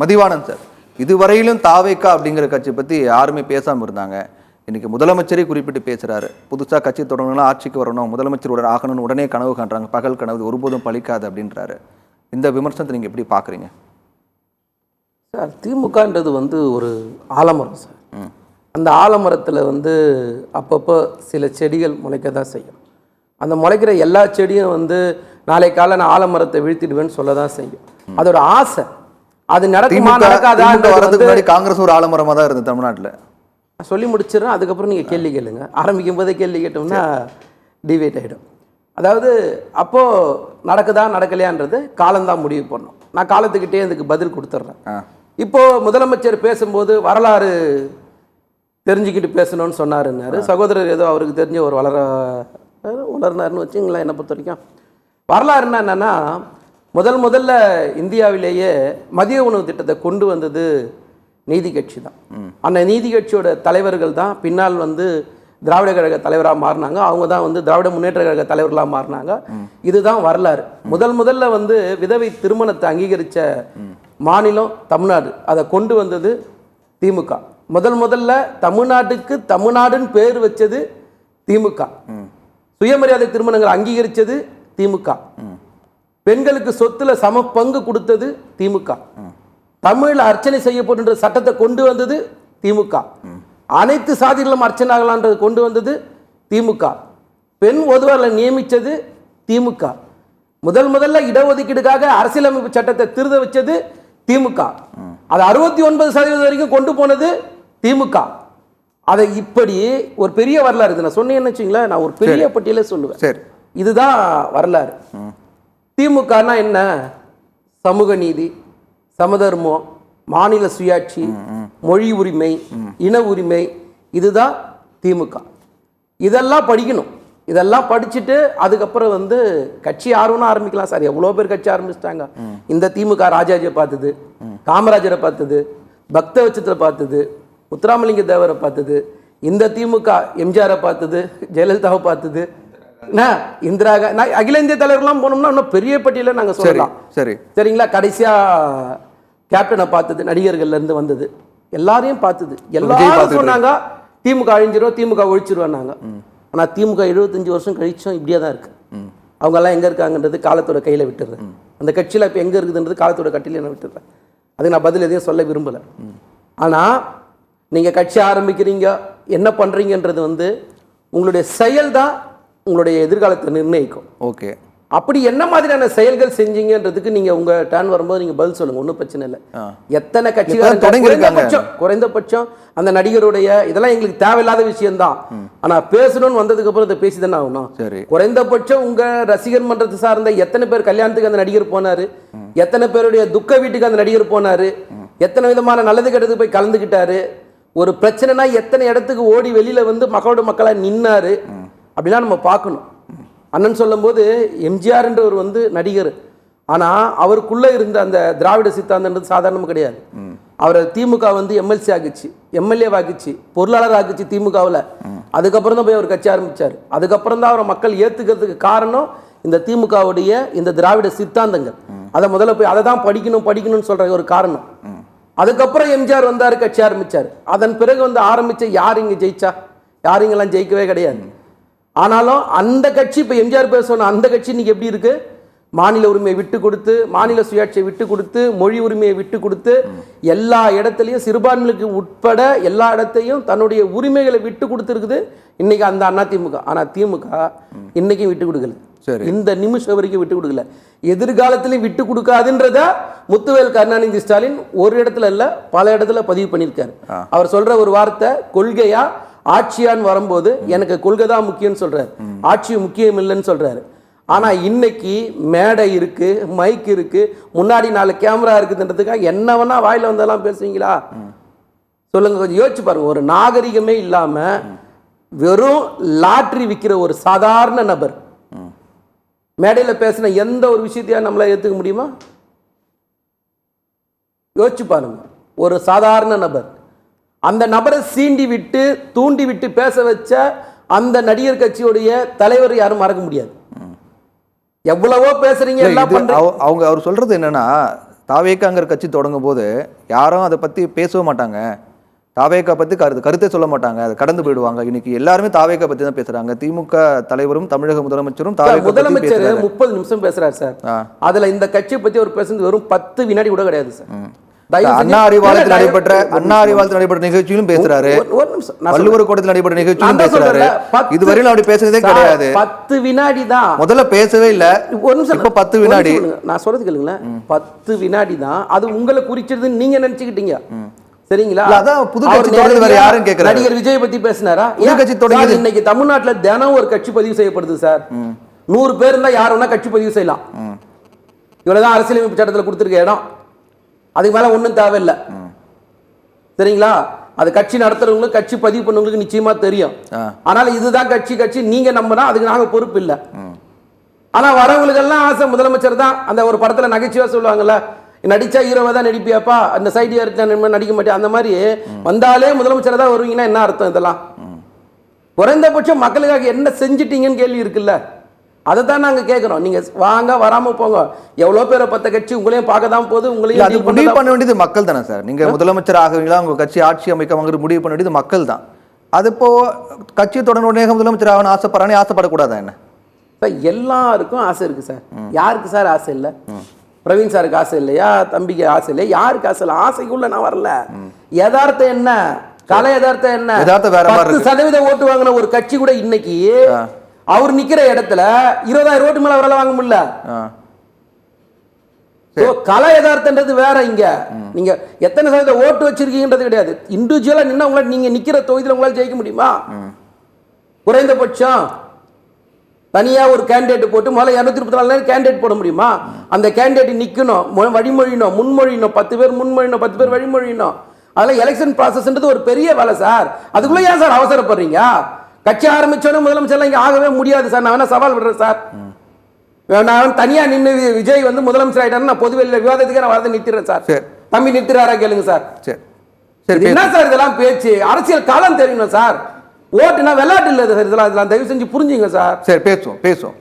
Mathivanan sir, இதுவரையிலும் தாவேக்கா அப்படிங்கிற கட்சி பற்றி யாருமே பேசாமல் இருந்தாங்க. இன்னைக்கு முதலமைச்சரே குறிப்பிட்டு பேசுறாரு. புதுசாக கட்சி தொடங்கணும், ஆட்சிக்கு வரணும், முதலமைச்சர் உடனே ஆகணும்னு உடனே கனவு காண்றாங்க. பகல் கனவு ஒருபோதும் பலிக்காது அப்படின்றாரு. இந்த விமர்சனத்தை நீங்கள் எப்படி பார்க்குறீங்க சார்? திமுகன்றது ஒரு ஆலமரம் சார். அந்த ஆலமரத்தில் அப்பப்போ சில செடிகள் முளைக்க தான் செய்யும். அந்த முளைக்கிற எல்லா செடியும் நாளை காலை நான் ஆலமரத்தை வீழ்த்திடுவேன்னு சொல்ல தான் செய்யும். அதோட ஆசை அது நடக்குமா நடக்காதா? வரதுக்கு முன்னாடி காங்கிரஸ் ஒரு ஆலமரமாக தான் இருந்தது தமிழ்நாட்டில். சொல்லி முடிச்சிடறேன், அதுக்கப்புறம் நீங்கள் கேள்வி கேளுங்க. ஆரம்பிக்கும் போதே கேள்வி கேட்டோம்னா டிவேட் ஆகிடும். அதாவது அப்போது நடக்குதா நடக்கலையான்றது காலம்தான் முடிவு பண்ணணும். நான் காலத்துக்கிட்டே அதுக்கு பதில் கொடுத்துட்றேன். இப்போது முதலமைச்சர் பேசும்போது வரலாறு தெரிஞ்சுக்கிட்டு பேசணும்னு சொன்னாருன்னாரு. சகோதரர் ஏதோ அவருக்கு தெரிஞ்ச ஒரு வளர்னாருன்னு வச்சுங்களேன். என்னை பொறுத்த வரைக்கும் வரலாறுன்னா என்னென்னா, முதல்ல இந்தியாவிலேயே மதிய உணவு திட்டத்தை கொண்டு வந்தது நீதி கட்சி தான். அந்த நீதி கட்சியோட தலைவர்கள் தான் பின்னால் திராவிட கழக தலைவராக மாறினாங்க. அவங்க தான் திராவிட முன்னேற்ற கழக தலைவர்களாக மாறினாங்க. இதுதான் வரலாறு. முதல்ல விதவை திருமணத்தை அங்கீகரித்த மாநிலம் தமிழ்நாடு. அதை கொண்டு வந்தது திமுக. முதல்ல தமிழ்நாட்டுக்கு தமிழ்நாடுன்னு பேர் வச்சது திமுக. சுயமரியாதை திருமணங்களை அங்கீகரித்தது திமுக. பெண்களுக்கு சொத்துல சம பங்கு கொடுத்தது திமுக. தமிழ்ல அர்ச்சனை செய்யப்படுகின்ற சட்டத்தை கொண்டு வந்தது திமுக. அனைத்து சாதிகளும் அர்ச்சனை ஆகலான்றது கொண்டு வந்தது திமுக. பெண் ஒதுவர்களை நியமித்தது திமுக. முதல்ல இடஒதுக்கீடுக்காக அரசியலமைப்பு சட்டத்தை திருத வச்சது திமுக. அதை 69% வரைக்கும் கொண்டு போனது திமுக. அதை இப்படி ஒரு பெரிய வரலாறு. இது நான் சொன்னேன்னு வச்சுங்களேன், நான் ஒரு பெரிய பட்டியலே சொல்லுவேன். இதுதான் வரலாறு. திமுகனா என்ன? சமூக நீதி, சமதர்மம், மாநில சுயாட்சி, மொழி உரிமை, இன உரிமை, இதுதான் திமுக. இதெல்லாம் படிக்கணும். இதெல்லாம் படிச்சுட்டு அதுக்கப்புறம் கட்சி ஆர்வம்னா ஆரம்பிக்கலாம் சார். எவ்வளோ பேர் கட்சி ஆரம்பிச்சிட்டாங்க. இந்த திமுக ராஜாஜியை பார்த்தது, காமராஜரை பார்த்தது, பக்தவச்சத்தில் பார்த்தது, முத்துராமலிங்க தேவரை பார்த்தது. இந்த திமுக எம்ஜிஆரை பார்த்தது, ஜெயலலிதாவை பார்த்தது, இந்திரா காந்தி, அகில இந்திய தலைவர்லாம் போனோம்னா இன்னும் பெரிய பட்டியல நாங்கள் சொல்லலாம். சரிங்களா? கடைசியா கேப்டனை பார்த்தது, நடிகர்கள்ல இருந்து வந்தது, எல்லாரையும் பார்த்தது. எல்லாரும் சொன்னாங்க திமுக அழிஞ்சிரும், திமுக ஒழிச்சிருவாங்க. ஆனா திமுக 75 வருஷம் கழிச்சும் இப்படியே தான் இருக்கு. அவங்க எல்லாம் எங்க இருக்காங்கன்றது காலத்தோட கையில விட்டுறேன். அந்த கட்சியில இப்ப எங்க இருக்குதுன்றது காலத்தோட கட்டில நான் விட்டுறேன். அதுக்கு நான் பதில் எதையும் சொல்ல விரும்பல. ஆனா நீங்க கட்சி ஆரம்பிக்கிறீங்க, என்ன பண்றீங்கன்றது உங்களுடைய செயல் தான் உங்களுடைய எதிர்காலத்தை நிர்ணயிக்கும். ஓகே, அப்படி என்ன மாதிரியான செயல்கள் செஞ்சீங்கன்றதுக்கு நீங்க உங்க டர்ன் வரும்போது நீங்க பதில் சொல்லுங்க. ஒன்றும் பிரச்சனை இல்லை. எத்தனை கட்சிகள் குறைந்தபட்சம் அந்த நடிகருடைய இதெல்லாம் எங்களுக்கு தேவையில்லாத விஷயம்தான். ஆனா பேசணும்னு வந்ததுக்கு அப்புறம் இதை பேசி தானே ஆகணும். குறைந்தபட்சம் உங்க ரசிகர் மன்றத்தை சார்ந்த எத்தனை பேர் கல்யாணத்துக்கு அந்த நடிகர் போனாரு, எத்தனை பேருடைய துக்க வீட்டுக்கு அந்த நடிகர் போனாரு, எத்தனை விதமான நல்லது கெட்டதுக்கு போய் கலந்துக்கிட்டாரு, ஒரு பிரச்சனைனா எத்தனை இடத்துக்கு ஓடி வெளியில மக்களோட மக்களா நின்னாரு, அப்படிலாம் நம்ம பார்க்கணும். அண்ணன் சொல்லும் போது எம்ஜிஆர் என்ற ஒரு நடிகர், ஆனா அவருக்குள்ள இருந்த அந்த திராவிட சித்தாந்தன்றது சாதாரணமாக கிடையாது. அவரை திமுக எம்எல்சி ஆகிச்சு, எம்எல்ஏ ஆகிச்சு, பொருளாளர் ஆகிச்சு திமுகவில். அதுக்கப்புறம் தான் போய் அவர் கட்சி ஆரம்பிச்சார். அதுக்கப்புறம் தான் அவரை மக்கள் ஏத்துக்கிறதுக்கு காரணம் இந்த திமுகவுடைய இந்த திராவிட சித்தாந்தங்கள். அதை முதல்ல போய் அதை தான் படிக்கணும்னு சொல்ற ஒரு காரணம். அதுக்கப்புறம் எம்ஜிஆர் வந்தாரு, கட்சி ஆரம்பிச்சார். அதன் பிறகு ஆரம்பிச்ச யார் இங்க ஜெயிச்சா? யாருங்கெல்லாம் ஜெயிக்கவே கிடையாது. ஆனாலும் அந்த கட்சி இப்ப எம்ஜிஆர் பேர் சொன்ன அந்த கட்சி இன்னைக்கு எப்படி இருக்கு? மாநில உரிமையை விட்டு கொடுத்து, மாநில சுயாட்சியை விட்டு கொடுத்து, மொழி உரிமையை விட்டு கொடுத்து, எல்லா இடத்துலையும் சிறுபான்மைக்கு உட்பட எல்லா இடத்தையும் தன்னுடைய உரிமைகளை விட்டு கொடுத்துருக்குது இன்னைக்கு அந்த அதிமுக. ஆனா திமுக இன்னைக்கும் விட்டு கொடுக்கல. இந்த நிமிஷம் வரைக்கும் விட்டு கொடுக்கல. எதிர்காலத்திலையும் விட்டு கொடுக்காதுன்றத முத்துவேல் கருணாநிதி ஸ்டாலின் ஒரு இடத்துல இல்ல பல இடத்துல பதிவு பண்ணியிருக்காரு. அவர் சொல்ற ஒரு வார்த்தை, கொள்கையா ஆட்சியான்னு வரும்போது எனக்கு கொள்கை தான் முக்கியம்னு சொல்றாரு, ஆட்சி முக்கியம் இல்லைன்னு சொல்றாரு. ஆனா இன்னைக்கு மேடை இருக்கு, மைக் இருக்கு, முன்னாடி 4 கேமரா இருக்குதுன்றதுக்காக என்ன வேணா வாயில வந்தெல்லாம் பேசுவீங்களா? சொல்லுங்க, கொஞ்சம் யோசிச்சு பாருங்க. ஒரு நாகரிகமே இல்லாம வெறும் லாட்டரி விற்கிற ஒரு சாதாரண நபர் மேடையில பேசின எந்த ஒரு விஷயத்தையா நம்மளால ஏத்துக்க முடியுமா? யோசிச்சு பாருங்க. ஒரு சாதாரண நபர், அந்த நபரை சீண்டி விட்டு தூண்டி விட்டு பேச வச்ச அந்த நடிகர் கட்சியுடைய தலைவர் யாரும் மறக்க முடியாது. எவ்வளவோ பேசுறீங்க, எல்லாம் பண்றீங்க. அவர் சொல்றது என்னன்னா, தாவேக்காங்கிற கட்சி தொடங்கும் போது யாரும் அதை பற்றி பேசவே மாட்டாங்க, தாவேக்கா பற்றி கருத்தே சொல்ல மாட்டாங்க, அதை கடந்து போயிடுவாங்க. இன்னைக்கு எல்லாருமே தாவேக்கா பற்றி தான் பேசுறாங்க. திமுக தலைவரும் தமிழக முதலமைச்சரும் முதலமைச்சர் 30 நிமிஷம் பேசுறாரு சார். அதுல இந்த கட்சியை பத்தி ஒரு பேசுறது வெறும் 10 வினாடி கூட கிடையாது சார். அண்ணா அறிவாலயத்தில் நடைபெற்ற நிகழ்ச்சியிலும் பேசுறாரு, வள்ளுவர் கூடத்தில் நடைபெற்ற நிகழ்ச்சியிலும் பேசுறாரு. இதுவரையிலும் அப்படி பேசுறதே கிடையாது. 10 வினாடி தான். முதல்ல பேசவே இல்ல, ஒரு நிமிஷம். இப்ப 10 வினாடி. நான் சொல்றது கேளுங்களேன், 10 வினாடி தான். அது உங்களை குறிச்சிருதுன்னு நீங்க நினைச்சுக்கிட்டீங்க, சரிங்களா? அதான் புது கட்சி தொடங்குது, வேற யாரும் கேக்குறாங்க. நடிகர் விஜய் பத்தி பேசினாரா? புது கட்சி தொடங்குது. இன்னைக்கு தமிழ்நாட்டுல தினம் ஒரு கட்சி பதிவு செய்யப்படுது சார். 100 பேர் இருந்தா யார் வேணா கட்சி பதிவு செய்யலாம். இவ்வளவுதான் அரசியலமைப்பு சட்டத்துல கொடுத்திருக்க இடம். அதுக்கு மேல ஒண்ணும் தேவையில்லை, சரிங்களா? அது கட்சி நடத்துறவங்களுக்கு கட்சி பதிவு பண்ணவங்களுக்கு நிச்சயமா தெரியும். ஆனால் இதுதான் கட்சி நீங்க நம்பினா அதுக்கு நாங்க பொறுப்பு இல்லை. ஆனா வரவங்களுக்கு எல்லாம் ஆசை முதலமைச்சர் தான். அந்த ஒரு படத்துல நகைச்சுவா சொல்லுவாங்கல்ல, நடிச்சா ஹீரோவா தான் நடிப்பியாப்பா, அந்த சைடு நடிக்க மாட்டேன், அந்த மாதிரி வந்தாலே முதலமைச்சர் தான் வருவீங்கன்னா என்ன அர்த்தம்? இதெல்லாம் குறைந்தபட்சம் மக்களுக்காக என்ன செஞ்சிட்டீங்கன்னு கேள்வி இருக்குல்ல, அதை தான் நாங்க கேட்கிறோம். நீங்க வாங்க, வராம போங்க. எவ்வளவு பேரை பத்த கட்சி உங்களையும் பார்க்க தான் போகுது. உங்களையும் முடிவு பண்ண வேண்டியது மக்கள் தானே சார். நீங்க முதலமைச்சர் ஆகுவீங்களா, உங்க கட்சி ஆட்சி அமைக்க முடிவு பண்ண வேண்டியது மக்கள் தான். அது இப்போ கட்சி தொடர்ந்து உடனே முதலமைச்சர் ஆகணும் ஆசைப்படுறானே, ஆசைப்படக்கூடாதா என்ன? எல்லாருக்கும் ஆசை இருக்கு சார். யாருக்கு சார் ஆசை இல்லை? பிரவீன் சாருக்கு ஆசை இல்லையா? தம்பிக்கு ஆசை இல்லையா? யாருக்கு ஆசை இல்லை? ஆசைக்குள்ள நான் வரல. யதார்த்தம் என்ன? கலை யதார்த்தம் என்ன? 10% ஓட்டு வாங்கின ஒரு கட்சி கூட இன்னைக்கு அவர் நிக்கிற இடத்துல 20,000 ஓட்டு மேல அவரால் வாங்க முடியல. கலை யதார்த்தன்றது வேற. இங்க நீங்க எத்தனை சதவீத ஓட்டு வச்சிருக்கீங்கன்றது கிடையாது. இண்டிவிஜுவலா நின்னா உங்களால, நீங்க நிக்கிற தொகுதியில் உங்களால ஜெயிக்க முடியுமா? குறைந்தபட்சம் தனியா ஒரு கேண்டிடேட் போட்டு முதல்ல 234 கேண்டிடேட் போட முடியுமா? அந்த கேண்டிடேட் நிக்கணும், வழிமொழியணும், முன்மொழியணும், 10 பேர் முன்மொழியணும், 10 பேர் வழிமொழியணும். அதெல்லாம் எலெக்ஷன் ப்ராசஸ்ன்றது ஒரு பெரிய வேலை சார். அதுக்குள்ள ஏன் சார் அவசரப்படுறீங்க? கட்சி ஆரம்பிச்சோன்னு முதலமைச்சர்லாம் இங்க ஆகவே முடியாது சார். நான் வேணா சவால் விடுறேன் சார். நான் தனியா நின்று விஜய் வந்து முதலமைச்சர் ஆயிட்டாரு, நான் பொதுவெளியில விவாதத்துக்கு நான் வரதை நிறுத்திடுறேன் சார். தம்பி நிறுத்துறாரா கேளுங்க சார். என்ன சார் இதெல்லாம் பேச்சு? அரசியல் காலம் தெரியணும் சார். ஓட்டுனா விளையாட்டு இல்லை சார். இதெல்லாம் தயவு செஞ்சு புரிஞ்சுங்க சார். சரி, பேசுவோம்.